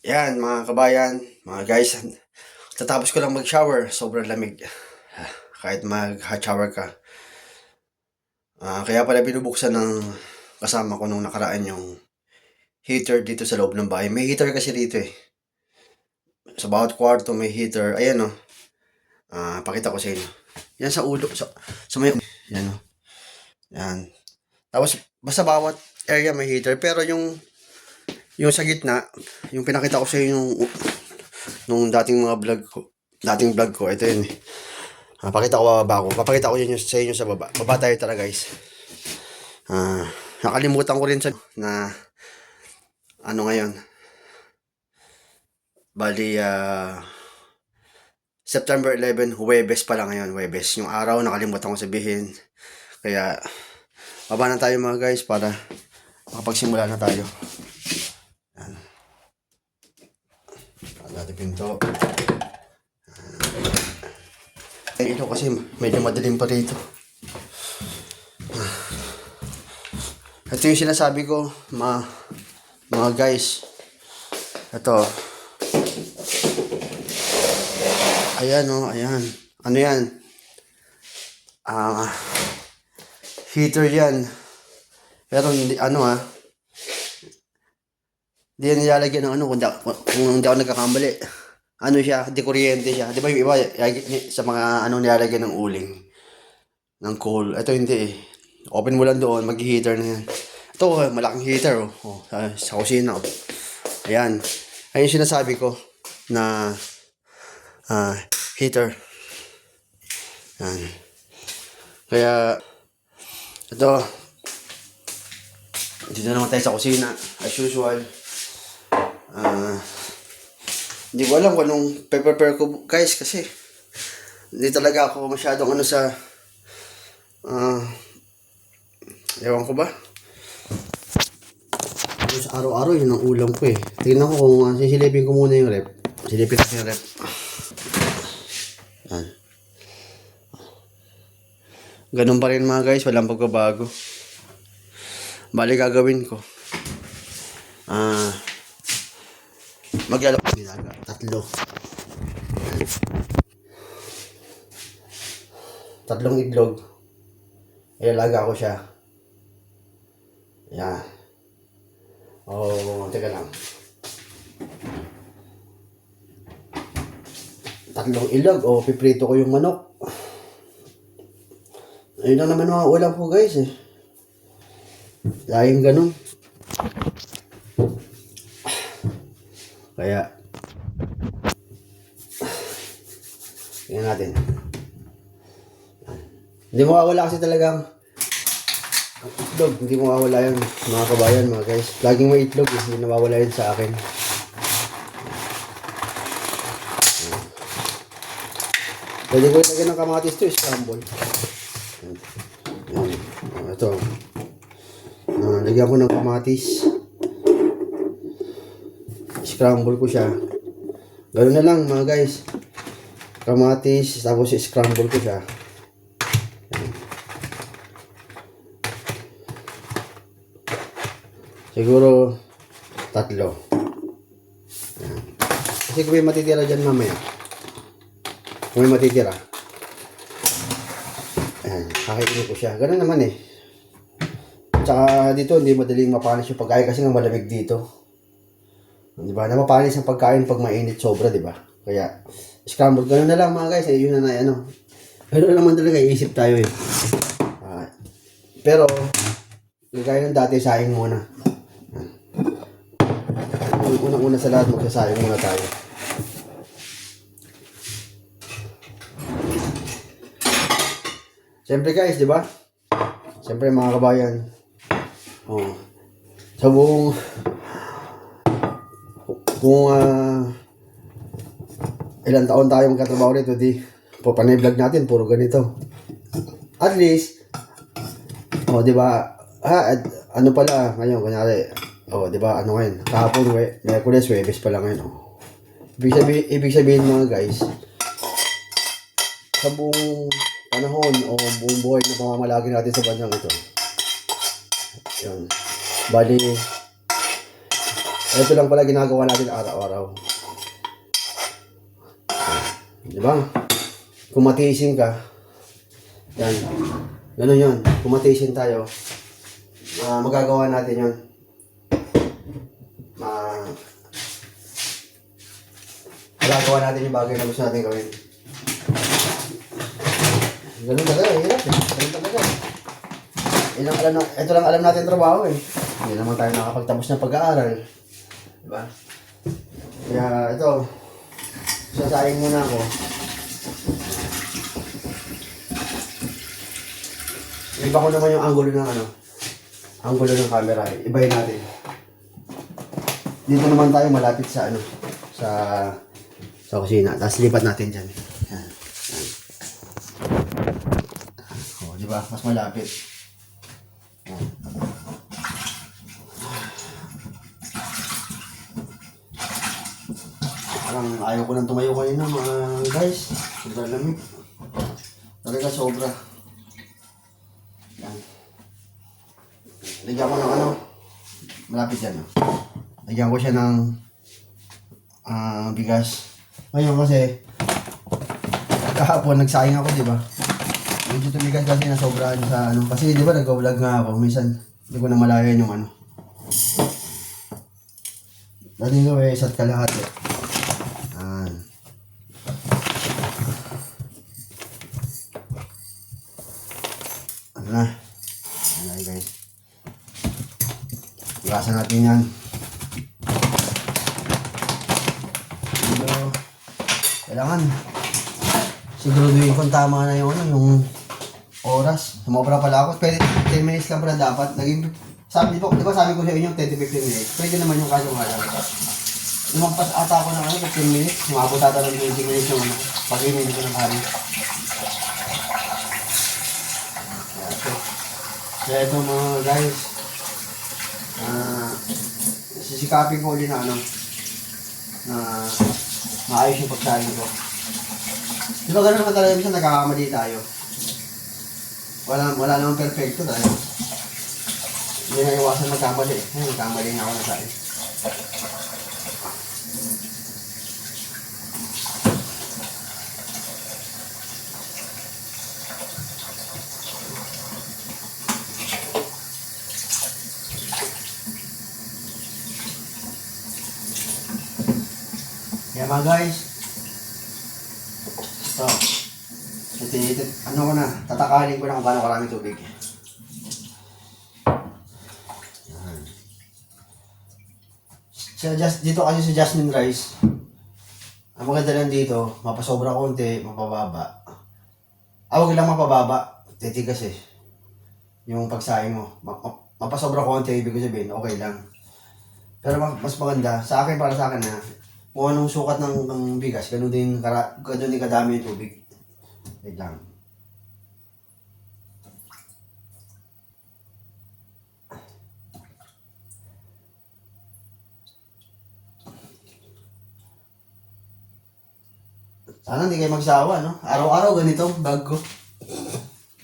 Yan mga kabayan, mga guys, tatapos ko lang mag-shower, sobrang lamig. Kahit mag-hot shower ka. Kaya pala binubuksan ng kasama ko nung nakaraan yung heater dito sa loob ng bahay. May heater kasi dito eh. Sa bawat kwarto may heater. Ayan o. Pakita ko sa inyo. Yan sa ulo. Sa may... Yan o. Yan. Tapos basta bawat area may heater. Pero yung sa gitna, yung pinakita ko sa inyo nung dating mga vlog ko. Dating vlog ko. Ito yun eh. Pakita ko bababa ko. Papakita ko yun sa inyo sa baba. Baba tayo tara guys. Nakalimutan ko rin sa na ano ngayon. Bali September 11, Huwebes pala ngayon, Huwebes. Yung araw nakalimutan ko sabihin. Kaya baba na tayo mga guys para makapagsimula na tayo. Yan. Natin pinto. Ito kasi medyo madilim pa rito. Ito yung sinasabi ko, mga guys. Ito. Ayan o, ayan. Ano yan? Heater yan. Pero hindi, hindi yan nilalagyan ng kung hindi ako nagkakamali. Ano siya, di kuryente siya. Di ba yung iba, sa mga nilalagyan ng uling, ng coal. Ito hindi eh. Open mo lang doon, mag-heater na yan. Ito, malaking heater sa kusina. Ayan. Ayan yung sinasabi ko na heater. Ayan. Kaya, ito, dito naman tayo sa kusina. As usual. Hindi ko alam kung anong prepare ko guys kasi hindi talaga ako masyadong sa ewan ko ba sa araw-araw yun ang ulam ko eh. Tingnan ko kung sisilipin ko muna yung rep. Silipin ko yung rep. Yan. Ganun pa rin mga guys, walang pagbabago. Bali gagawin ko maglalak nilaga. 3 itlog. Ilalaga ko siya. Yan. Teka lang. 3 itlog. Piprito ko yung manok. Ayun lang naman mga ulam ko guys eh. Laging ganun. Kaya tingnan natin. Hindi mawawala kasi talagang itlog. Hindi mawawala yan mga kabayan, mga guys. Laging may itlog eh. Hindi nawawala yun sa akin. Pwede ko ilagyan ng kamatis to, scramble. Ito. Lagyan ko ng kamatis. Scramble ko siya. Ganoon na lang mga guys. Kamatis, tapos scramble ko siya. Siguro 3. Kasi kung may matitira dyan mamaya. Kung may matitira. Ayan, kakainin ko siya. Ganoon naman eh. Tsaka dito hindi madaling mapanis yung pagkain kasi nga malamig dito. Diba? Na mapanis ang pagkain pag mainit sobra, diba? Kaya, scramble. Ganoon na lang mga guys. Yun na Ganoon naman talaga, iisip tayo eh. Pero, gaya ng dati, sayang muna. Unang-una sa lahat, magsasayang muna tayo. Siyempre guys, diba? Siyempre mga kabayan. Sa buong kung ilang taon tayo magkatrabaho nito, di panay vlog natin puro ganito. At least di ba? Ano pala ngayon kunyari, di ba? Ano ngayon? Kahapon, Miyerkules, Huwebes pala ngayon. Ibig sabihin mga guys, sa buong panahon buong buhay na pamamalagi natin sa bansang ito. Yan. Bali Ito lang pala ginagawa natin araw-araw. Di ba? Kung matiisin ka, yan. Ganun yun. Kung matiisin tayo, magagawa natin yun. Magagawa natin yung bagay na gusto natin gawin. Ganun talaga, hirap eh. Ganun talaga. Ito lang alam natin trabaho eh. Hindi naman tayo nakapagtapos ng pag-aaral. Diba? Kaya ito, sasayin muna ako. Iba ko naman yung angulo ng angulo ng camera. Ibahin natin. Dito naman tayo malapit sa sa kusina. Tapos lipat natin dyan. Yan. O, diba? Mas malapit. Yan. Parang ayaw ko nang tumayo kanina mga guys. Sobrang lamig. Talaga sobra. Yan. Lagyan ko ng malapit yan. Lagyan ko siya ng bigas. Ngayon kasi kahapon nagsayang ako, di ba? Medyo tumigas kasi nasobrahan sa kasi di ba nag-vlog nga ako, minsan hindi ko na malayan yung dati ko isa't kalahati. Ano na? Ano na guys? Iwasan natin yan. Kailangan siguraduhin kung tama na yung oras. Sumobra pala ako. Pwede 10 minutes lang pala dapat. Naging sabi ko, di ba sabi ko sa inyo 10 to 15 minutes. Pwede naman yung kaso nga lang. Lumagpas ata ako ng 15 minutes. Umabot ata ng 20 minutes yung pag-inig ko ng hari. Kaya ito mga guys, sisikapin ko ulit na maayos yung pagsahin ko. Di ba gano'n naman talaga minsan nagkakamali tayo. Wala namang perfecto tayo. Hindi na iwasan magkamali. Nagkamali na ako na tayo. Kaya mga guys, tatakalin ko na kung paano karaming tubig. Dito kasi sa jasmine rice, ang maganda lang dito, mapasobra konti, mapababa. Huwag lang mapababa, titigas eh. Yung pagsaing mo, mapasobra konti, ibig ko sabihin, okay lang. Pero mas maganda, para sa akin kung anong sukat ng bigas, ganun din kadami yung tubig. Wait lang. Sana hindi kayo magsawa, no? Araw-araw ganito ang vlog ko.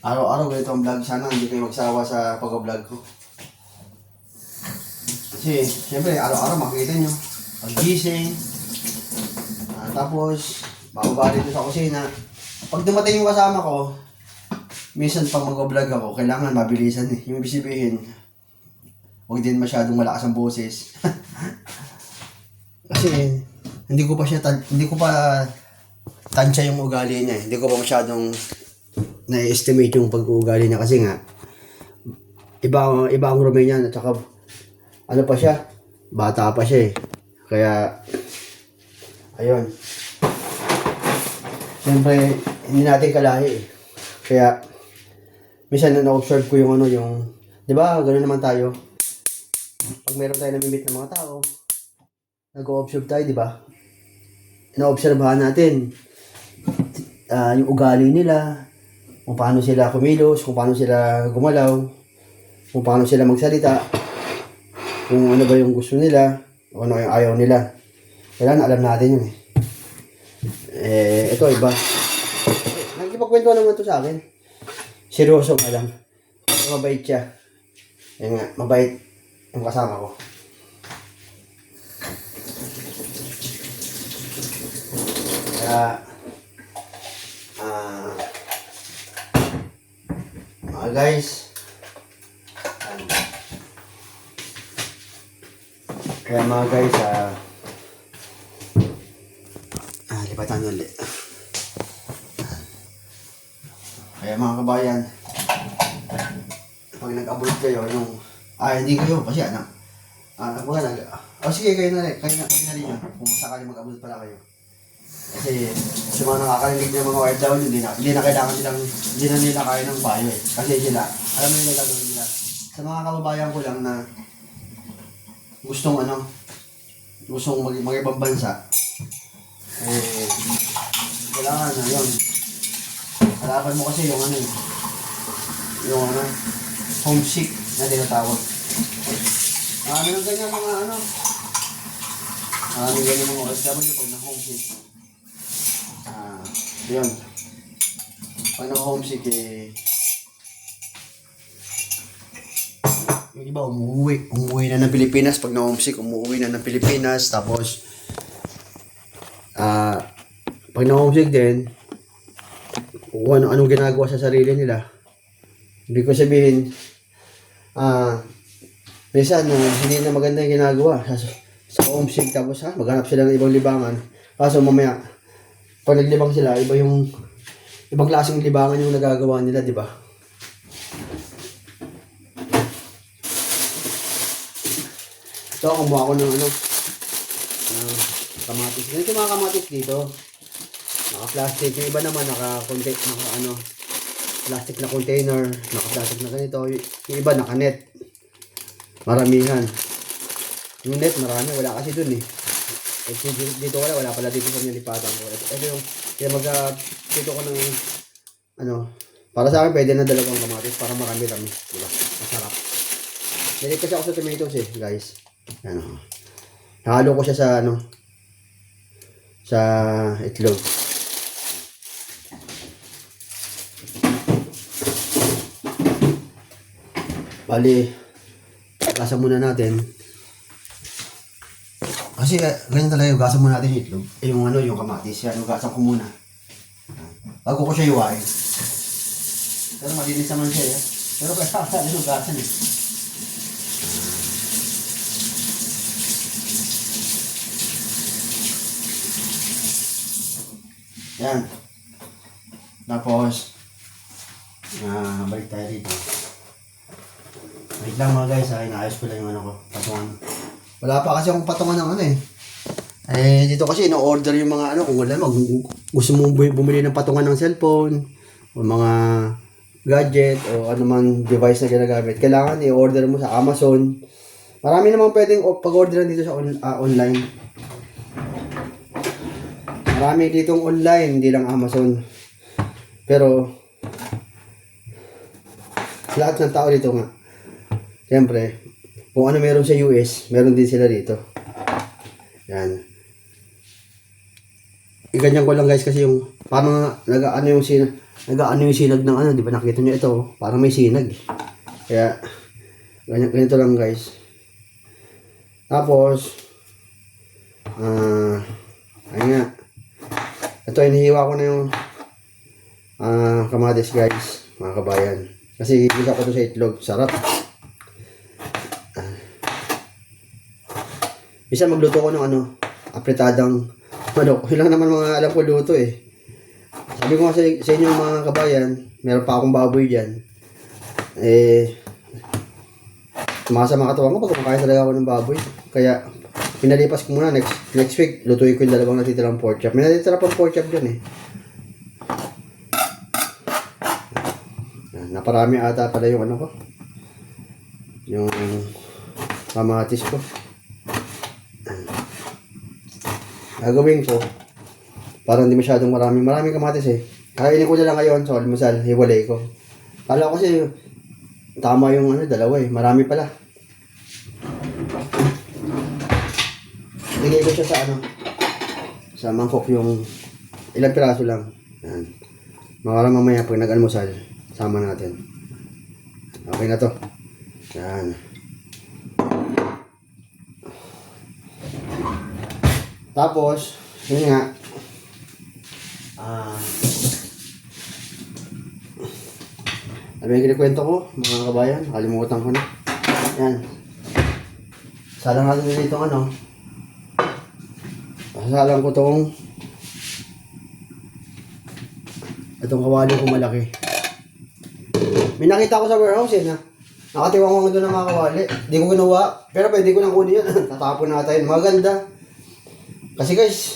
Araw-araw ganito ang vlog. Sana hindi kayo magsawa sa pag-vlog ko. Kasi, siyempre, araw-araw makikita nyo. Pag-gising. Tapos, bababa dito sa kusina. Pag dumating yung kasama ko, minsan pag mag-vlog ako, kailangan mabilisan eh. Yung ibig huwag din masyadong malakas ang boses. Kasi, hindi ko pa tansya yung ugali niya eh. Hindi ko pa masyadong na-estimate yung pag-uugali niya kasi nga iba ang Romanian at saka pa siya, bata pa siya eh. Kaya ayun. Siyempre, hindi natin kalahi eh. Kaya minsan na-observe ko yung di ba, gano'n naman tayo. Pag meron tayo namimit ng mga tao, nag-o-observe tayo, di ba? Na-obserbahan natin yung ugali nila, kung paano sila kumilos, kung paano sila gumalaw, kung paano sila magsalita, kung ano ba yung gusto nila, kung ano yung ayaw nila. Kailangan alam natin yun eh. Ito iba. Nagkipagkwento naman to sa akin. Seryoso nga lang. Mabait siya. Yan nga, mabait yung kasama ko. Kaya, ah, mga guys, kaya mga guys, lipatan ulit. Kaya mga kabayan, pag nag-abroad kayo, hindi kayo, kasi sige kayo na rin, kayo na rin yun, kung sakali mag-abroad pala kayo. Kasi sa mga nakakarinig ng mga OFW, hindi na kailangan nilang, hindi na nila kaya ng bayo eh. Kasi sila, alam mo nila gagawin nila. Sa mga kababayan ko lang na gustong mag-ibang bansa, kailangan na yun. Harapan mo kasi yung homesick na tinatawag. Yung ganyan mga ganyan mga OFW pag na-homesick. Yun. Pag na-homesick yung iba umuwi na ng Pilipinas. Pag na-homesick, umuwi na ng Pilipinas. Tapos, pag na-homesick din, kung anong ginagawa sa sarili nila. Hindi ko sabihin, minsan, hindi na maganda yung ginagawa sa homesick. Tapos, maghanap sila ng ibang libangan. Kaso mamaya, pag naglibang sila, ibang klaseng libangan yung nagagawa nila, di ba? Ito, kumuha ko ng kamatis. Ganito mga kamatis dito. Naka-plastic. Yung iba naman plastic na container. Naka-plastic na ganito. Yung iba naka-net. Maramihan. Yung net marami. Wala kasi dun eh. Dito wala pala dito sa nilipatan ko. Ito yung dito ko ng para sa akin pwede na dalawang kamatis para marami-rami. Diba? Masarap. Nilip kasi ako sa tomatoes eh, guys. Halo ko siya sa itlog. Bali, gasan muna natin. Kasi ganyan talaga, gasan muna natin yung itlog. Yung kamatis. Yan, gasan ko muna. Bago ko siya iwain. Pero malinis naman siya eh. Pero kaya yung gasan eh. Yan. Tapos, balik tayo dito. Wait lang mga guys, inaayos ko lang yung patungan. Wala pa kasi akong patungan ng dito kasi ino-order yung mga kung wala gusto mo bumili ng patungan ng cellphone, o mga gadget, o man device na ginagamit. Kailangan i-order mo sa Amazon. Marami namang pwedeng pag-orderan dito sa online. Marami ditong online, hindi lang Amazon. Pero, lahat ng tao dito nga. Siyempre, kung ano meron sa US, meron din sila dito. Yan. Iganyan ko lang guys kasi yung, parang nag-ano yung sinag ng di ba nakita nyo ito? Parang may sinag. Kaya, ganito lang guys. Tapos, ayun nga. Ito, inihiwa ko na yung kamatis guys, mga kabayan. Kasi gisa ko ito sa itlog, sarap. Bisa magluto ko ng apretadang manok. Yun lang naman mga alam ko luto eh. Sabi ko nga sa inyo mga kabayan, meron pa akong baboy dyan. Tumasama katawan ko pag kumakain talaga ako ng baboy. Kaya, pinalipas ko muna. Next week, lutuin ko yung dalawang natitirang pork chop. May natitira pang pork chop dyan eh. Naparami ata pala yung ko. Yung kamatis ko. Gagawin ko, parang hindi masyadong maraming kamatis eh. Kainin ko na lang ngayon sa almusal, hiwalay ko. Kala ko kasi, tama yung dalawa eh. Marami pala. Lagay ko siya sa mangkok yung ilang piraso lang. Yan. Mamaya pag nag-almusal, sama natin. Okay na to. Yan. Tapos, yun nga, Ah, ano yung kinikwento ko, mga kabayan? Nakalimutan ko na. Yan. Salang natin nila itong ano. Salang ko itong kawali ko malaki. May nakita ko sa warehouse na nakatiwang doon ng mga kawali. Hindi ko ginawa, pero pwede ko nang kunin yan. Tatapon natin. Maganda. Kasi guys,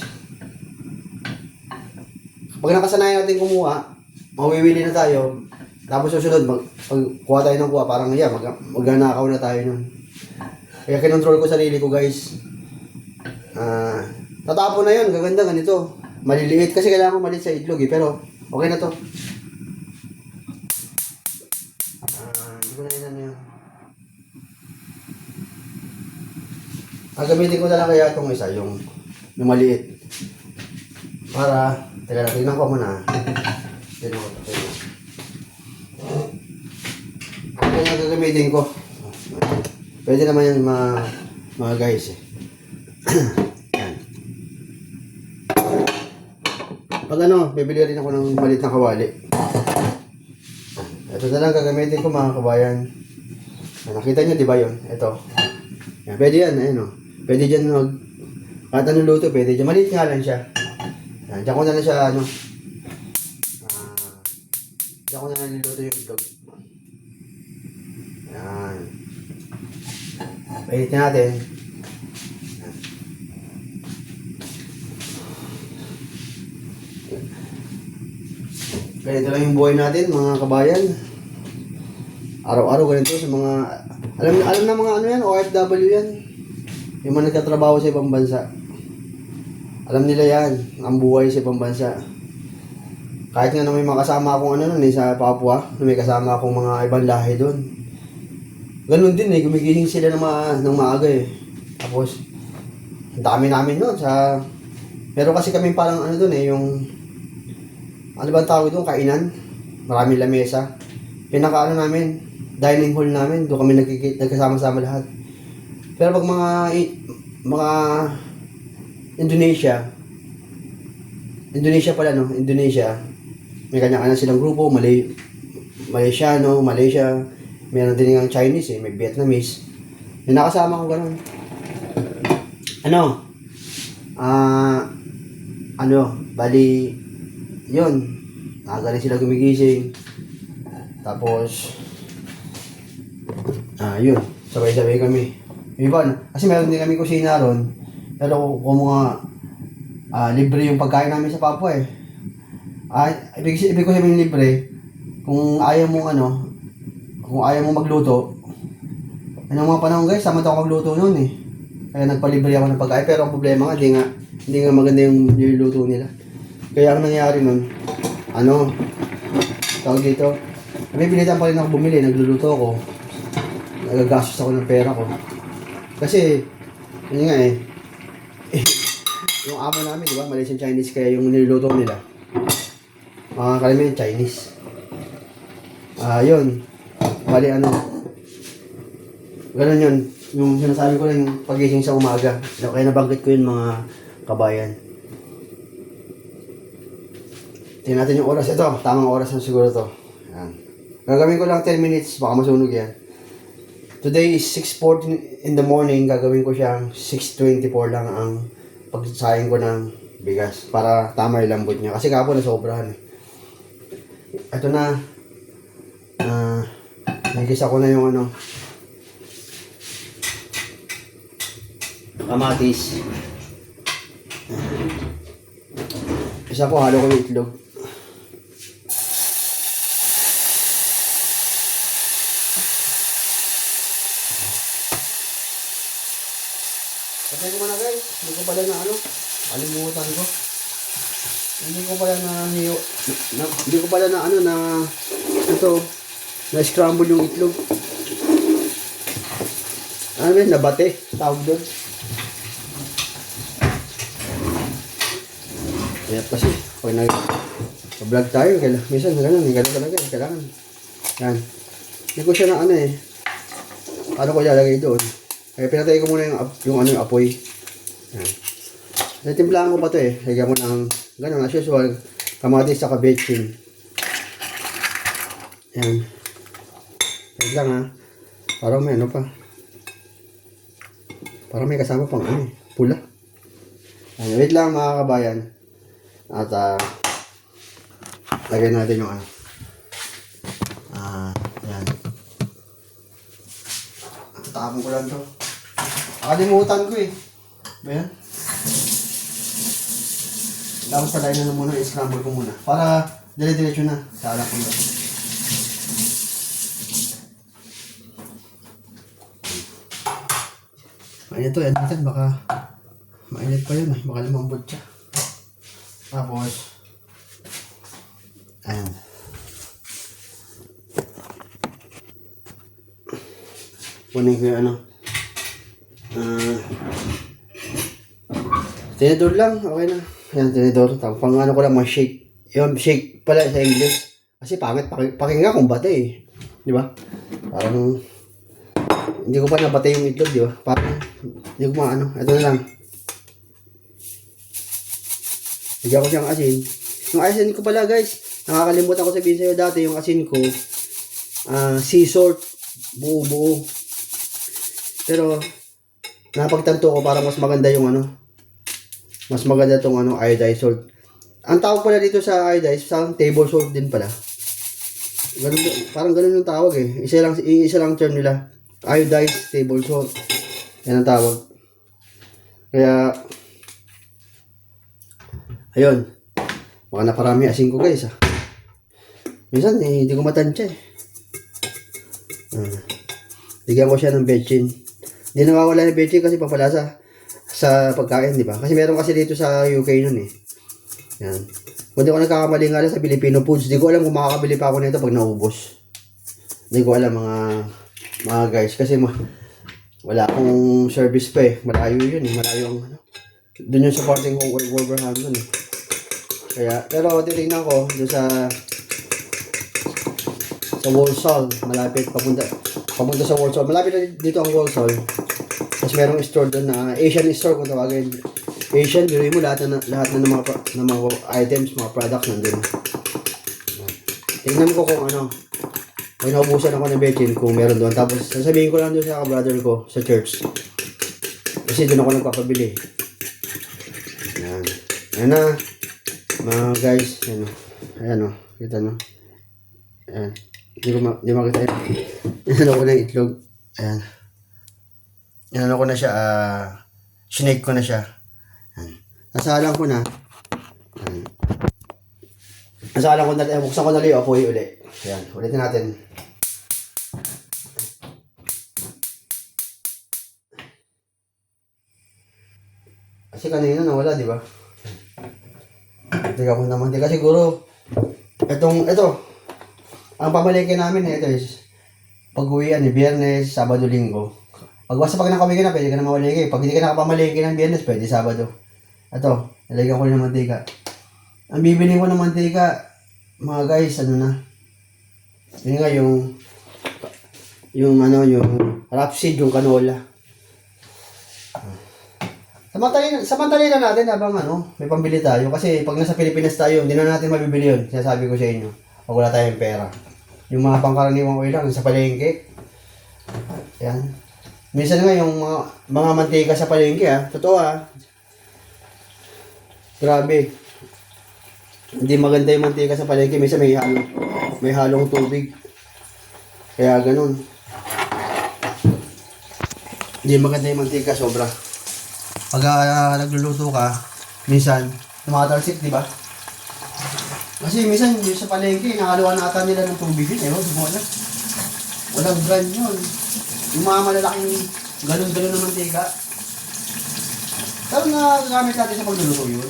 pag nakasanayan natin kumuha, mawiwili na tayo. Tapos susunod, kuha tayo ng kuha, parang magnanakaw na tayo nun. Kaya kinontrol ko sarili ko guys. Tatapon na yun, gaganda ganito. Maliliit kasi kailangan ko maliit sa itlog pero okay na to. Hindi ko na inan yun. Gagamitin ko na lang kaya itong isa, yung maliit. Para, teka lang, tingnan ko muna. Tingnan ko ito. Kaya gagamitin ko. Pwede naman yan mga guys eh. Pag bibili rin ako ng maliit na kawali. Ito na lang gagamitin ko mga kabayan. Nakita nyo diba yun? Ito. Yan, pwede yan, ayun o. Pwede dyan kahit anong luto, pwede dyan. Maliit nga lang siya. Yan, dyan ko na lang siya, dyan ko na lang niluto yung itlog. Yan. Painitin natin. Ganito lang yung buhay natin, mga kabayan. Araw-araw ganito sa mga... Alam na mga yan, OFW yan. Yung mga nagtatrabaho sa ibang bansa. Alam nila yan, ang buhay sa ibang bansa. Kahit nga na may makasama akong sa Papua, na may kasama akong mga ibang lahi doon. Ganun din gumigising sila ng maaga eh. Tapos, ang dami namin noon sa... Meron kasi kami parang doon yung... Ano ba ang tawag doon? Kainan. Maraming lamesa. Pinaka namin, dining hall namin, doon kami nagkasama-sama lahat. Pero pag mga Indonesia pala Indonesia, may kanya-kanya silang grupo, Malaysia, meron din yung Chinese may Vietnamese. May nakasama ko ganun. Bali, yun. Nakagaling sila gumigising. Tapos, yun. Sabay-sabay kami. Iba na. Kasi meron din kami kusina ron. Pero kung mga libre yung pagkain namin sa Papua eh. Ibig ko sabihin libre, kung ayaw mong kung ayaw mong magluto, mga panahon guys, sama ako magluto noon eh. Kaya nagpalibre ako ng pagkain. Pero ang problema nga, hindi nga maganda yung niluluto nila. Kaya ang nangyari nun, tawag dito, napipilitan pa rin ako bumili, nagluluto ako. Nagagastos ako ng pera ko. Kasi, yun nga yung amo namin, di ba, Malaysian Chinese, kaya yung niluluto nila, mga kalimihan Chinese. Yun, bali ganun yun, yung sinasabi ko lang yung pagising sa umaga. Kaya nabanggit ko yun mga kabayan. Tingnan natin yung oras. Ito, tamang oras na siguro to. Yan. Gagawin ko lang 10 minutes, baka masunog yan. Today is 6:40 in the morning. Gagawin ko siyang 6:24 lang ang pagsayang ko ng bigas para tama yung lambot niya. Kasi kapon na sobrahan eh. Ito na. Nagisa ko na yung kamatis. Isa po, halo ko yung itlog. Patay ko muna guys. Hindi ko pala kalimutan ko. Hindi ko pala na scramble yung itlog. Nabate. Tawag doon. Kaya kasi, pag nag-vlog tayo, minsan ganun talaga, kailangan. Yan. Hindi ko siya ano ko ilalagay doon. Kaya pinatay ko muna yung apoy. Yan. Natimplahan ko pa ito lagyan ko ng ganun as usual. Kamatis saka betchin. Ayan. Wait lang ha. Parang may ano pa. Parang may kasama pang ano pula. Ayan. Wait lang mga kabayan. At lagay natin yung ano. Ayan. Tapon ko lang to. Nakalimutan ko eh. Ayan. Tapos palain na muna, i-scramble ko muna. Para dire-diretso na sa alak ko doon. Mainit to, yan natin. Baka mainit pa yun eh. Baka lumambot siya. Tapos, ayan. Kunin ko yung ano. Tinidor lang, okay na. Ayan, tinidor. Tapos pang ano ko lang, mga shake. Yung shake pala sa English. Kasi pangit, pakinggan kung bate eh. Di ba? Parang, hindi ko pa nabate yung itlog, di ba? Parang, hindi ko maano. Ito na lang. Bigyan ko siyang asin. Yung asin ko pala guys, nakakalimutan ko sabihin sa'yo dati, yung asin ko, sea salt, buo-buo. Pero, napagtanto ko para mas maganda yung ano, mas maganda tong ano, iodized salt. Ang tawag pala dito sa iodized, sa table salt din pala. Ganun, parang ganun yung tawag eh. Isa lang term nila. Iodized table salt. Yan ang tawag. Kaya, ayun. Baka naparami asin ko guys Minsan eh, hindi ko matansya eh. Bigyan ko siya ng betchin. Hindi nawawala ng betchin kasi papalasa sa pagkain, di ba? Kasi meron kasi dito sa UK nun eh. Yan. Kung di ko nagkakamali nga lang sa Filipino foods, di ko alam kung makakabili pa ako nito pag naubos. Hindi ko alam mga guys. Kasi wala akong service pa eh. Malayo yun eh. Malayo ang ano. Doon yung supporting Wolverhampton eh. Kaya, pero titignan ko doon sa Walsall. Malapit papunta sa Walsall. Malapit na dito ang Walsall. Tapos merong store doon na Asian store kung tawagin. Asian, biruin mo lahat na ng mga items, mga products nandun. Tingnan ko kung ano. May naubusan ako ng betchin kung meron doon. Tapos sasabihin ko lang doon sa brother ko sa church. Kasi doon ako nagpapabili. Ayan. Ayan na. Mga guys. Ayan o. Ayan o. Kita no. Ayan. Hindi makita yun. Ayan ako na yung itlog. Ayan. Ayan ako na siya. Snake ko na siya. Ayan. Nasalang ko na. Ayan. Nasalang ko na. Buksan ko na lang yung apoy ulit. Ayan. Ulitin natin. Kasi kanina nawala, di ba? Teka ko naman. Teka siguro. Ito. Ang pamalengke namin ito is pag-uwian Biyernes, Sabado, Linggo. Pag nakawin ka na, pwede ka na mamalengke. Pag hindi ka nakapamalengke ng Biyernes, pwede Sabado. Ito, nalagyan ko ng mantika. Ang bibili ko ng mantika, mga guys, ano na. Yun nga yung rapeseed, yung canola. Samantalin na natin habang may pambili tayo. Kasi pag nasa Pilipinas tayo, hindi na natin mabibili yun. Sinasabi ko sa inyo. Pag wala tayong pera. Yung mga pangkaraniwang oil lang sa palengke. Yan. Minsan nga yung mga mantika sa palengke Totoo Grabe. Hindi maganda yung mantika sa palengke. Minsan may halong tubig. Kaya ganun. Hindi maganda yung mantika. Sobra. Pag nagluluto ka, minsan, tumatalsik, di ba? Kasi minsan, yung sa palengke, nakaluan na ata nila ng tubig yun. Di mo alam. Walang brand yun. Yung mga malalaking galon-galon na mantika. Pero nagagamit natin sa pagluluto yun.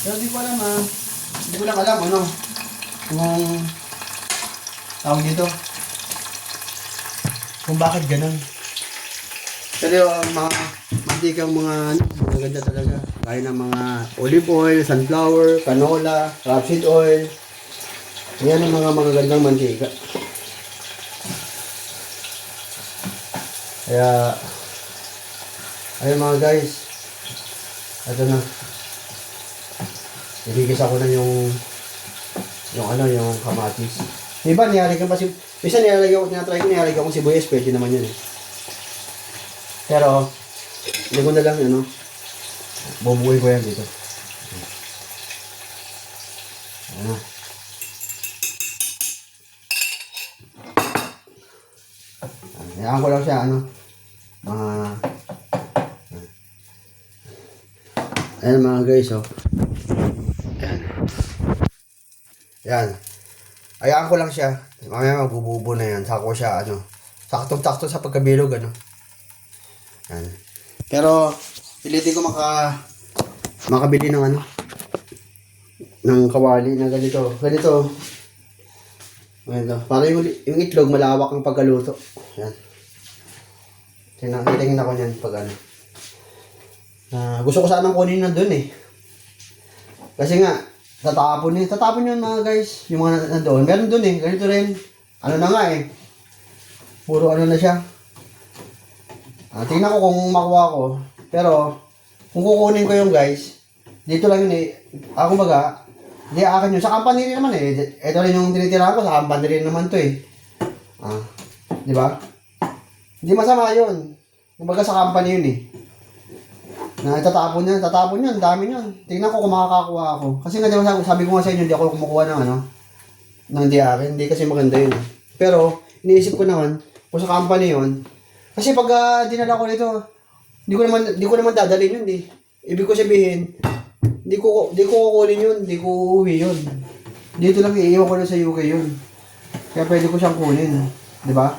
Pero di ko alam Hindi ko lang alam kung tawag dito. Kung bakit ganun. Pero ang mga mantikang mga maganda talaga. Kaya ng mga olive oil, sunflower, canola, rapeseed oil. Yan ang mga magagandang mantika. Kaya, ayun mga guys. Ito na. Niligis ako na yung yung kamatis. Diba, nilalagyan pa isa nilalagyan ko, tinatry ko, nilalagyan ko sibuyas, pwede naman yun eh. Pero, hindi ko na lang, bubuhay ko yan dito. Ayan na. Hayaan ko lang siya, ayan mga guys, oh. Ayan. Ayan. Hayaan ko lang siya. Mamaya magbububo na yan. Saka ko siya, saktong-sakto sa pagkabilog, Ayan. Pero, pilitin ko makabili ng ng kawali na ganito. Ganito. Para yung itlog, malawak ang pagkaluto. Ayan. Tingnan ako niyan pag gusto ko sanang kunin na dun eh. Kasi nga, tatapon yun mga guys. Yung mga nandoon. Meron dun eh. Ganito rin. Na nga eh. Puro na siya. Tingnan ko kung makuha ko. Pero, kung kukunin ko yung guys, dito lang yun eh. Ako baga, hindi akin yun. Sa company rin naman eh. Ito rin yung tinitirahan ko. Sa company rin naman to eh. Di ba? Hindi masama yun. Kumbaga sa company yun eh. Tatapon yan, dami yun. Tingnan ko kung makakakuha ako. Kasi nga diba sabi ko nga sa inyo, hindi ako kumukuha ng di akin. Hindi kasi maganda yun. Pero, iniisip ko naman, kung sa company yun, kasi pag dinala ko dito, hindi ko naman dadalhin yun eh. Ibig ko sabihin, hindi ko kukunin yun, hindi ko uuwi yun. Dito lang iiwan ko na sa UK yun. Kaya pwede ko siyang kunin. Di ba?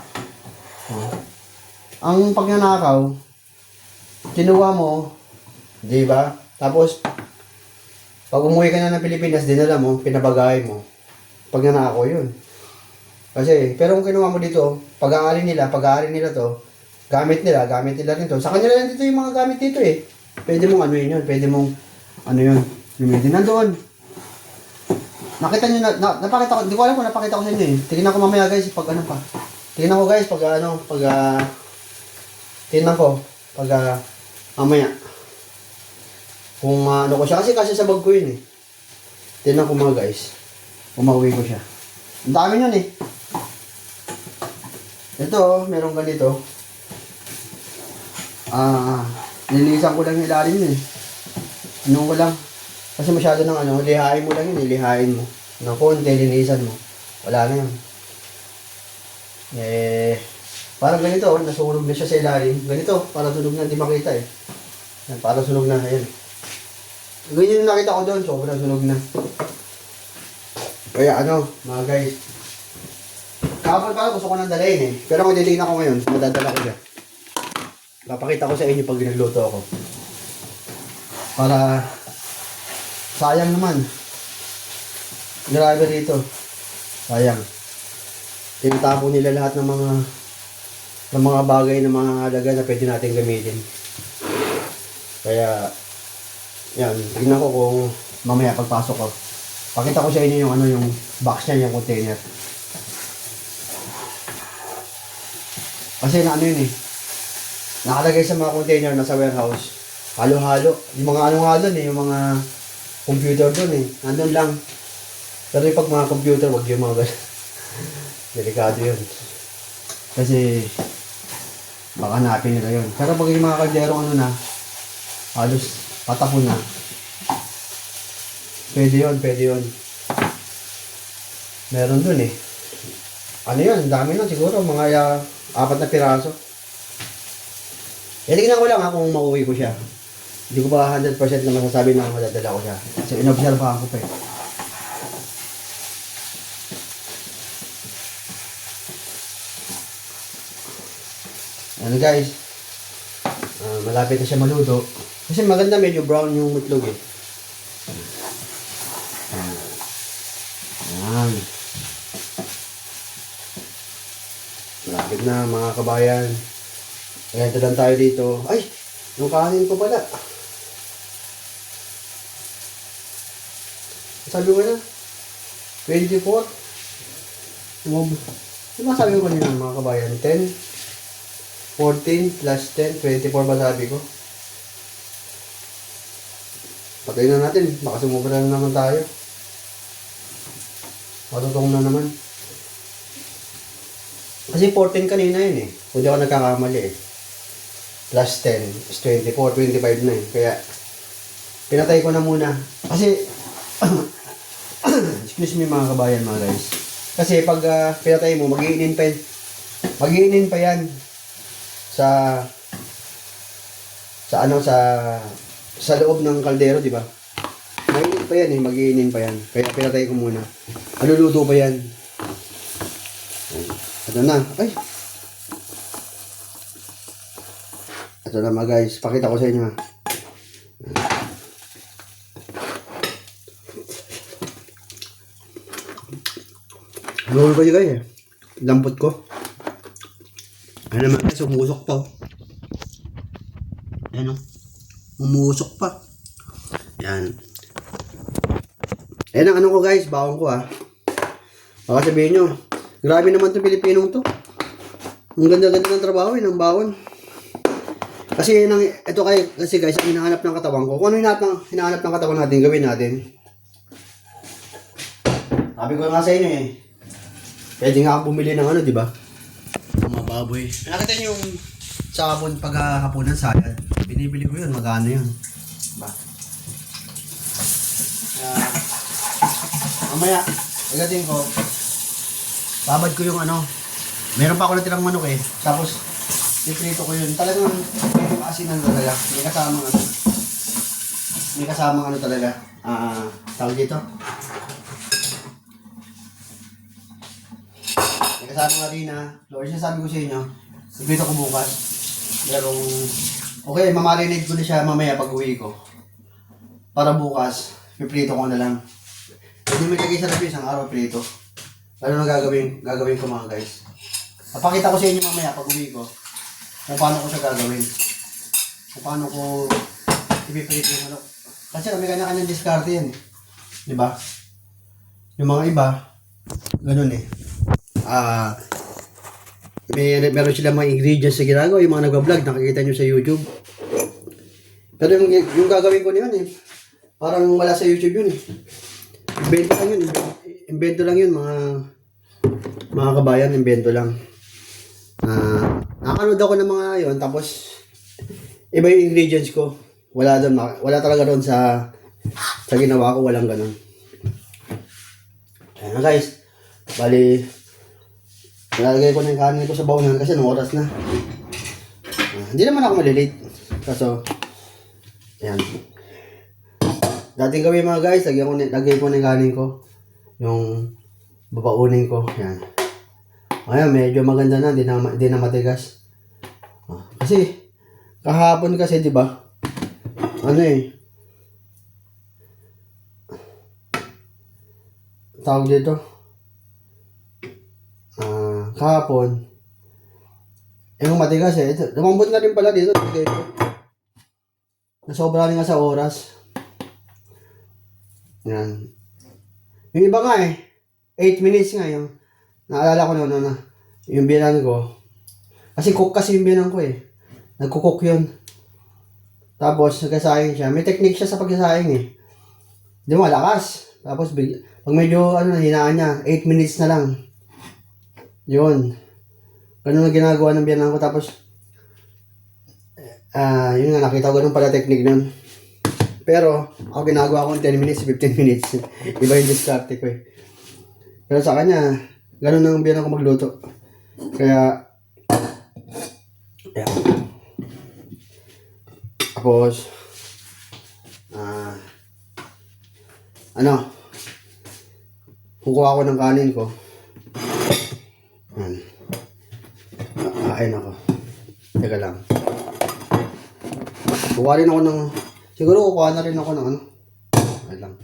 Ang pagnanakaw, kinuha mo, di ba? Tapos, pag umuwi ka na ng Pilipinas, dinala mo, pinabagay mo. Pagnanakaw yun. Kasi, pero kung kinuha mo dito, pag-aari nila to, gamit nila rin to. Sa kanila lang dito yung mga gamit dito eh. Pwede mong yun, pwede mong, yun, lumidin nandoon. Nakita nyo napakita ko, hindi ko alam kung napakita ko sa inyo eh. Tingnan ko mamaya guys, pag pa. Tingnan ko guys, mamaya. Kung ko siya, kasi sa bag ko yun eh. Tingnan ko mga guys, umauwi ko siya. Ang dami yun eh. Ito, meron ganito. Nilinisan ko lang yung ilalim yun eh. Ko lang. Kasi masyado ng lihain mo lang yun, lihain mo. Konti, linisan mo. Wala na yun. Parang ganito, nasunog na siya sa ilalim. Ganito, parang sunog na, hindi makita eh. Yan, parang sunog na, ayan. Ganyan yung nakita ko doon, sobrang sunog na. Kaya mga guys. Kapag parang gusto ko nang dalayin eh. Pero kung titignan ko ngayon, madadala ko siya. Papakita ko sa inyo pag ginagluto ako. Para sayang naman. Grabe dito. Sayang. Tinatapon nila lahat ng mga bagay na mga halaga na pwede natin gamitin. Kaya yan, tingnan ko kung mamaya pagpasok ko. Pakita ko sa inyo yung box niya, yung container. Kasi yun eh. Nakalagay sa mga container na sa warehouse. Halo-halo. Yung mga doon eh, yung mga computer doon eh. Nandun lang. Pero yung pag mga computer, wag yung mga ganun. Delikado yun. Kasi baka hanapin nila yun. Pero pag yung mga kalderong halos patapon na. Pwede yun. Meron dun eh. Yun, dami na siguro. Mga 4 na piraso. Tingnan ko lang kung mauwi ko siya. Hindi ko ba 100% na masasabi na madadala ko siya. Kasi inobserbahan ko pa eh. Guys. Malapit na siya maluto. Kasi maganda medyo brown yung itlog eh. Ayan. Malapit na mga kabayan. Ganito lang tayo dito. Ay! Yung kanin ko pala. Sabi ko na 24. Diba sabi ko kanina mga kabayan? 10, 14 plus 10, 24 ba sabi ko? Patayin na natin. Baka sumubra na naman tayo. Matutong na naman. Kasi 14 kanina yun eh. Kung di ako nagkakamali eh. Plus 10 is 24, 25 na eh. Kaya, pinatay ko na muna. Kasi, excuse me mga kabayan mga guys. Kasi pag pinatay mo, mag-iinin pa yan. Mag-iinin pa yan. Sa loob ng kaldero, di ba? Mainit pa yan eh, mag-iinin pa yan. Kaya pinatay ko muna. Aluluto pa yan. Ito na. Ay! Ito na mga guys. Pakita ko sa inyo. Lolo ko yun guys eh. Lampot ko. Ano naman guys, umusok pa. Ayan o. Umusok pa. Yan. Ayan ang ano ko guys, bawang ko Baka sabihin nyo, grabe naman itong Pilipinong to. Ang ganda-ganda ng trabaho ng bawon. Kasi kasi guys, ang hinahanap ng katawan ko. Kung ano hinahanap ng katawan natin, gawin natin. Sabi ko nga sa inyo eh. Pwede nga akong bumili ng ano, di ba? Mga baboy. Nakita niyo yung sabon paghahaponan sayad. Binibili ko yun, magkano yun. Diba? Mamaya, agatin ko, babad ko yung ano, meron pa ako natirang manok eh. Tapos, iprito ko yun. Talagang asinan talaga. May kasamang ano talaga. Tawag dito. May kasamang harina. Lord, sabi ko sa inyo, iprito ko bukas. Merong, okay, mamarinate ko na siya mamaya pag uwi ko. Para bukas, iprito ko na lang. Hindi may kagay sa review, isang araw prito. Ano na gagawin ko mga guys. Papakita ko sa inyo mamaya pag uwi ko kung paano ko siya gagawin. Kung paano ko ipiprito yung manok. Kasi kami kanya-kanyang diskarte yan eh. Diba? Yung mga iba, ganun eh. Meron sila mga ingredients na ginagawa. Yung mga nagbablog, nakikita nyo sa YouTube. Pero yung gagawin ko na yun eh. Parang wala sa YouTube yun eh. Invento lang yun mga kabayan, invento lang. Nakanood ako ng mga yon, tapos iba yung ingredients ko. Wala talaga doon sa ginawa ko, walang ganun. Ayan na guys. Bali, nalagay ko na yung kanin ko sa bawang kasi nung oras na. Hindi naman ako malilate. Kaso, ayan. Dating gawin mga guys, lagay ko na yung kanin ko. Yung babaunin ko. Yan. Ayan, medyo maganda na. Di na matigas. Kasi, kahapon kasi, di ba? Ano eh. Tawag dito. Kahapon. Yung matigas eh. Lumambot na rin pala dito. Nasobra rin nga sa oras. Yan. Yung iba nga eh. 8 minutes nga yung naalala ko na yung biyanan ko. Kasi cook kasi yung biyanan ko eh. Nagkukook yun. Tapos nagkasayang siya. May technique siya sa pagsasayang eh. Di mo malakas. Tapos pag medyo hinaan niya, 8 minutes na lang. Yun. Ganun na ginagawa ng biyanan ko. Tapos yun nga, nakita ko ganun pala technique nun. Pero, ako ginagawa ko 10 minutes, 15 minutes. Iba yung diskarte ko eh. Pero sa kanya, ganun ang biyanan ko magluto. Kaya, yeah. Tapos, kukuha ako ng kanin ko. Kain ako. Teka lang. Kukuha rin ako ng, siguro kukuha na rin ako ng Ay lang.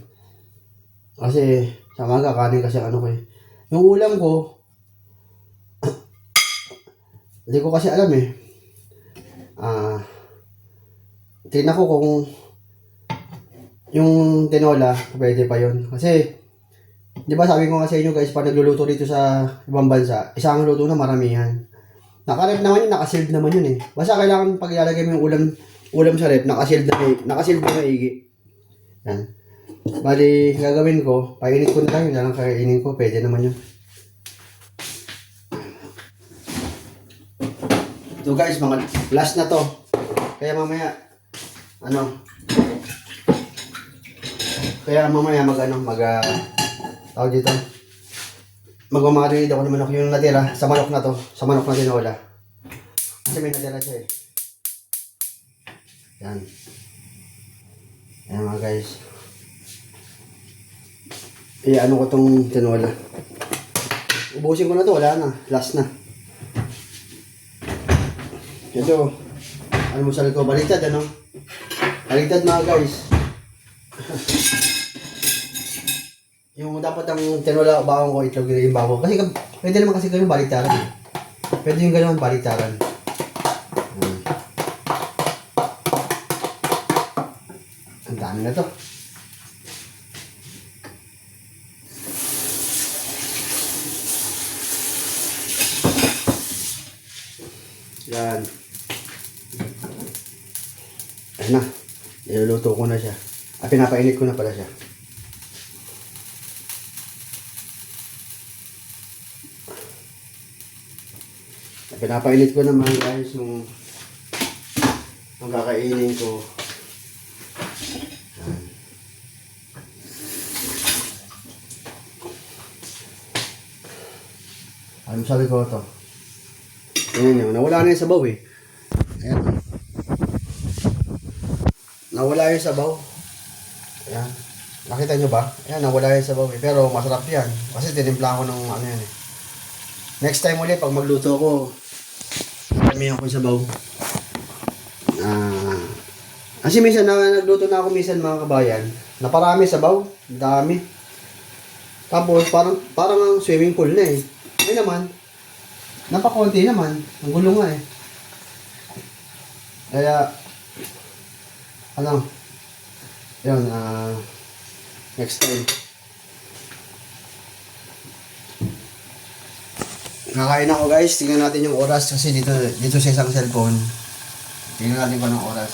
Kasi, sa maga, kanin kasi ko eh. Yung ulam ko, hindi ko kasi alam eh. Tingnan ko kung yung tinola, pwede pa yun. Kasi, di ba sabi ko nga sa inyo guys, pag nagluluto dito sa ibang bansa, isang luto na maramihan. Naka-rep naman yun, naka-sealed naman yun eh. Basta kailangan pag ilalagay mo yung ulam sa rep, naka-sealed na maigi. Yan. Bali, gagawin ko, painit ko na lang, yun na lang kakainin ko, pwede naman yun. Ito guys, mga last na to. Kaya mamaya, tawag dito, magmamarinate ako ng manok yung natira sa manok na to, sa manok na tinola. Kasi may natira siya eh. Yan. Ayan mga guys. Ano ko tong tinola. Ubusin ko na to, wala na. Last na. Ito. Almusal ko. Baliktad ano? Baliktad mga guys. Yung dapat ang tinola bawang ko, itlog yung bawang. Kasi pwede naman kasi ganun baliktaran. Pwede yung ganun baliktaran. Ang dami na to. Yan. Ayun na. Niluluto ko na siya. Pinapainit ko na pala siya. Pinapainit ko na mga guys yung kakainin ko. Ano sabi ko ito? Ayan yun. Nawala na yung sabaw eh. Ayan. Nawala yung sabaw. Ayan. Nakita nyo ba? Ayan, nawala yung sabaw eh. Pero masarap yan. Kasi tinimpla ko ng ano yan eh. Next time ulit, pag magluto ko, damihan ko yung sabaw. Kasi minsan nagluto na ako minsan mga kabayan. Naparami sabaw. Dami. Tapos parang ang swimming pool na eh. Ay naman. Napakonti naman. Ang gulo nga eh. Kaya, yun, next time. Kakain ako guys. Tingnan natin yung oras kasi dito sa isang cellphone. Tingnan natin kung anong oras.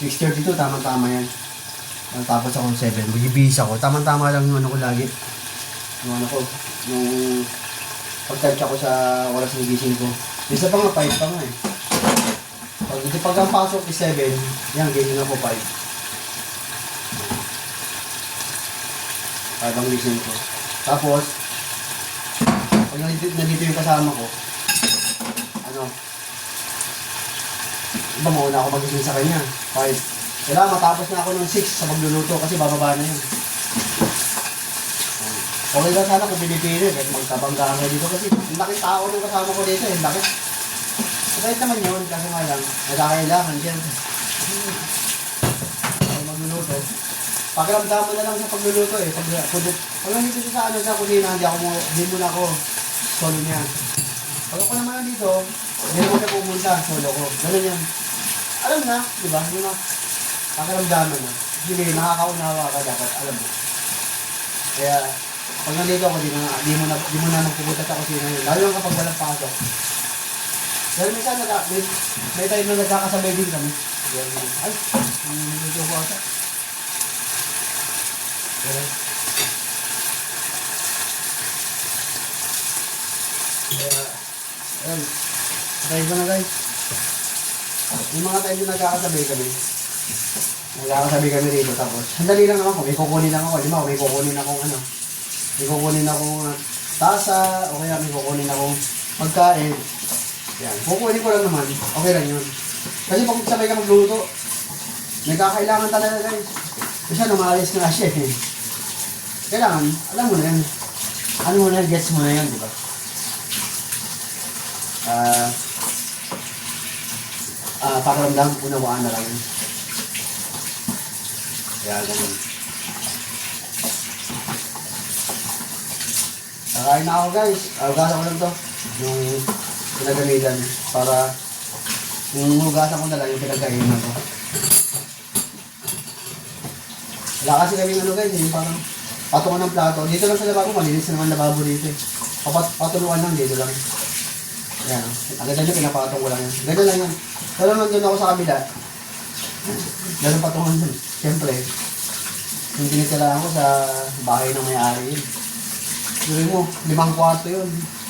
6:32, tama-tama yan. Tapos ako 7. Bibihis ako. Tama-tama lang yung ano ko lagi. Yung ano ko. Yung pag-touch ako sa oras ng gising ko. Isa pa nga, 5 pa nga eh. Pag ang pasok is 7, yan, gising ako 5. 5 ang gising ko. Tapos, pag nandito yung kasama ko, iba mauna ako magising sa kanya. 5. Kailangan matapos na ako ng 6 sa magluluto kasi bababa na yun. Okay lang sana kung pinipilit at magkabangga ka dito kasi ang laking tao nung kasama ko dito eh. Bakit? Bakit naman yun? Kasi nga lang, nagkakailangan dyan. Ako magluluto. Pakiramdaman na lang sa pagluluto eh. Pag nandito siya sa ano sa kusina, hindi muna ako solo niya. Pag ako naman nandito, hindi naman siya pumunta, solo ko. Ganun yan. Alam na, di ba? Yung pakiramdaman na. Sige, nakakaunawa ka dapat, alam mo. Kaya, pag nandito ako, di mo na magpupunta sa kusina yun. Lalo lang kapag walang pasok. Dahil minsan, may time na nagkakasabay din kami. Ay, nandito ko ata. Kaya, ayun. Try ko na guys. Yung mga time na nagkakasabay kami rito. Tapos, sandali lang naman kung may kukunin lang ako. Di ba, may kukunin akong tasa, o kaya may kukunin akong pagkain. Yan, kukunin ko lang naman. Okay lang yun. Kasi pag sabay ka magluto, nagkakailangan talaga guys. Kasi umalis na siya eh. Kailangan, alam mo na yan. Ano mo na, gets mo na yan, di ba? Pakiramdam, unawaan na lang yun. Kaya ganun. Kakain na ako guys. Hugasan ko lang to. Yung pinagamitan. Para yung hugasan ko na lang yung pinagkainan ko. Wala kasi kami guys. Yung parang patungan ng plato. Dito lang sa lababo. Malinis naman lababo dito eh. Patulungan lang dito lang. Ayan. Ang ganda nyo pinapatong ko lang yan. Ganda lang yan. Pero nandun ako sa kabila. Ganun patungan dun. Siyempre, yung tinitirahan ko sa bahay ng may-ari yun. Sabi mo, 5 kwarto yun.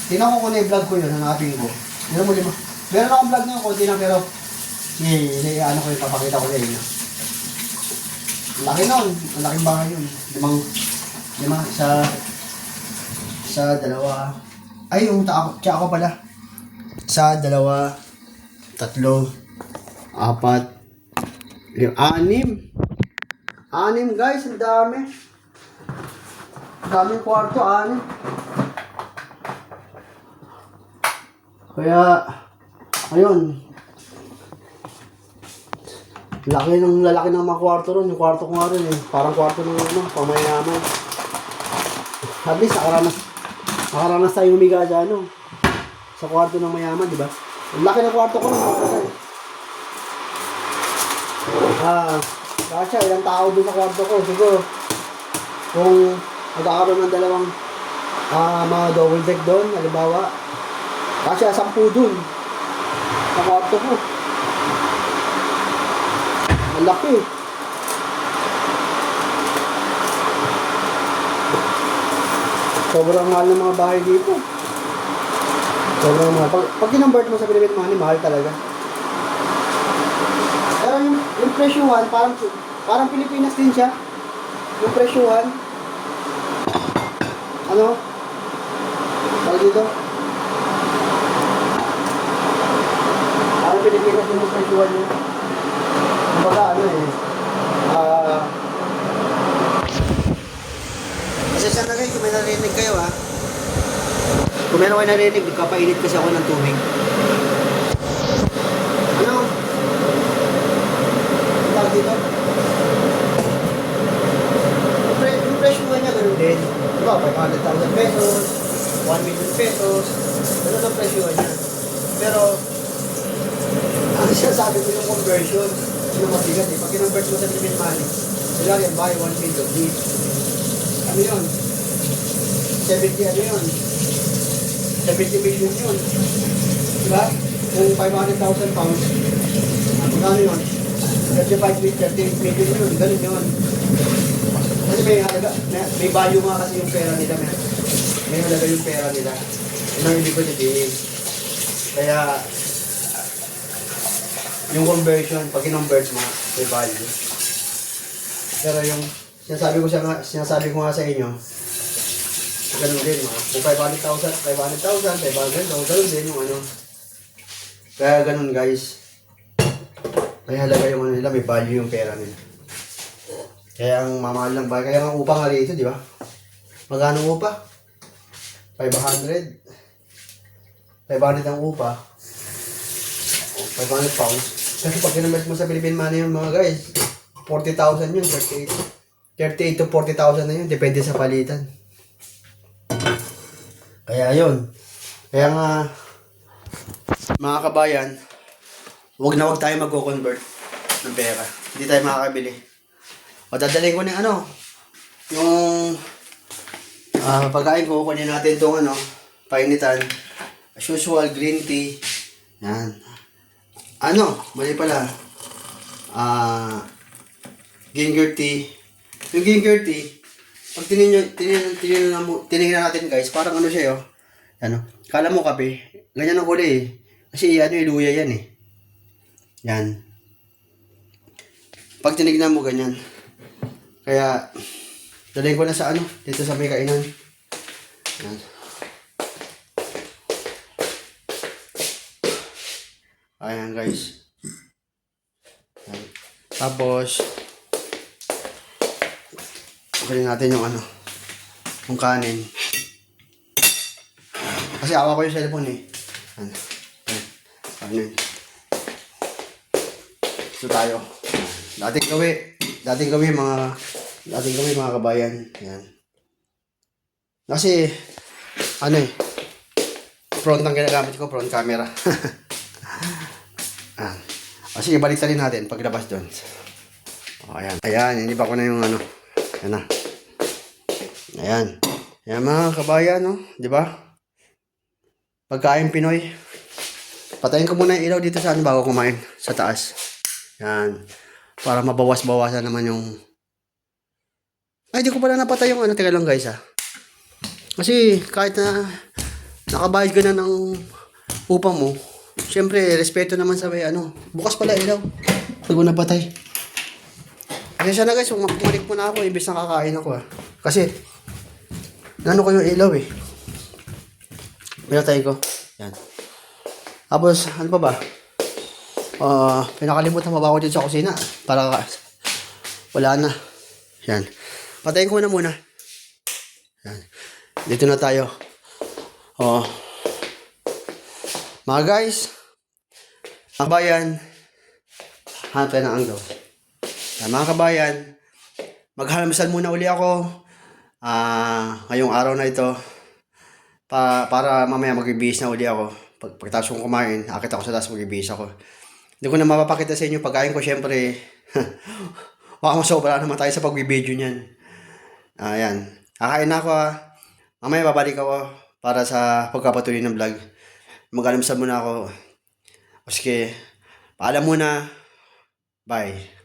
Tingnan ko kung na-vlog ko yun, hanapin ko. Tingnan mo 5. Meron akong vlog na yun, konti lang, pero ano ko yung papakita ko sa inyo. Laki nun, ang laking bahay yun. 5 sa dalawa. Ay, yung tsaka ko pala. Sa 2, 3, 4, 6. 6 guys, ang dami. Ang daming kwarto, 6. Kaya, ayun. Lalaki ng mga kwarto ron. Yung kwarto ko nga rin eh. Parang kwarto ng pamayaman. At least, nakaranas tayo humiga sa sa kwarto ng mayaman, di ba? Ang laki ng kwarto ko rin, mga kasay. Kasya, ilang tao doon sa kwarto ko. Siguro, kung magkakaroon ng dalawang mga double deck doon, halimbawa, kasya 10 doon sa kwarto ko. Ang laki. Sobrang mahal ng mga bahay dito. Sobrang mahal. Pag kinonvert mo sa Philippine money, mahal talaga. Pero yung presyuhan, parang Pilipinas din siya. Yung presyuhan. Ano? Tawag dito? Parang Pilipinas din yung presyuhan niya. Kumbaga kasi sana guys, kung may narinig kayo kung meron kayo narinig, nagkapainit kasi ako ng tubig. Ano? Ang tawag dito? Yung presyo niya ganun din. Diba, 500,000 pesos, 1 million pesos, ganun ang presyo niya. Pero, ang sinasabi ko yung conversion, yung mabigat eh. Pag kinonvert mo sa Philippine money, sila yan, buy 1 million each. Ano yun? 70 ano yun? 70 million yun. Diba? Kung 500,000 pounds, ano yun? 35 million, 38 million yun. Ganun yun. Kasi may value nga kasi yung pera nila. May halaga yung pera nila. Yun ang ibig ko sabihin. Kaya, yung conversion, pag in-convert mo, may value. Pero yung sinasabi ko nga sa inyo, ganun din kung 500,000, 500,000, ganun din yung Kaya ganun guys. Kaya halaga yung nila, may value yung pera nila. Kaya ang mamahal lang ba? Kaya ang upa nga rito, di ba? Magkano upa? 500 ang upa. 500 pounds. Kasi pag kinamit mo sa Philippine money yun mga guys, 40,000 yun, 38 to 40,000 na yun, depende sa palitan. Kaya yun. Kaya nga, mga kabayan, huwag tayo mag-convert ng pera. Hindi tayo makakabili. O dadalhin ko ng yung pagkain ko, kunin natin itong painitan. As usual, green tea. Yan. Mali pala. Ginger tea. Yung ginger tea, pag tinignan natin guys, parang siya kala mo kape. Ganyan ang kulay eh. Kasi luya yan eh. Yan. Pag tinignan mo ganyan. Kaya, dalhin ko na sa dito sa may kainan. Yan. Ayan guys. Ayan. Tapos, kunin natin yung yung kanin. Kasi awa ko yung cellphone eh. Kanin. Ito tayo. Dating gawi mga kabayan. Yan. Kasi, front ang ginagamit ko, front camera. Sige, balik-talin natin paglabas doon. Ayan. Ayan, hindi pa ko na yung Ayan na. Ayan. Ayan mga kabayan, di ba? Pagkain Pinoy. Patayin ko muna yung ilaw dito sa bago kumain. Sa taas. Ayan. Para mabawas-bawasan naman yung... Ay, di ko pala napatay yung ano. Teka lang guys Kasi kahit na nakabayad ka na ng upa mo, syempre, respeto naman sa may ano. Bukas pala ilaw. Pag ko napatay. Kasi na guys, bumalik mo na ako, imbes na kakain ako Kasi, nano ko yung ilaw Pinatay ko. Yan. Tapos, ano pa ba? Pinakalimutan mo ba ako dito sa kusina? Para wala na. Yan. Patayin ko na muna. Yan. Dito na tayo. Mga guys, mga kabayan, hanap tayo ng anglo. Mga kabayan, maghalamsal muna uli ako ngayong araw na ito para mamaya magbibihis na uli ako. Pagkatapos kong kumain, akit ako sa taas, magbibihis ako. Hindi ko na mapapakita sa inyo pagkain ko, syempre. Baka masobra naman tayo sa pagbibideo niyan. Ayan. Kakain na ako Mamaya babalik ako para sa pagkapatuloy ng vlog. Mag-alamsal muna ako. Sige, paalam muna. Bye.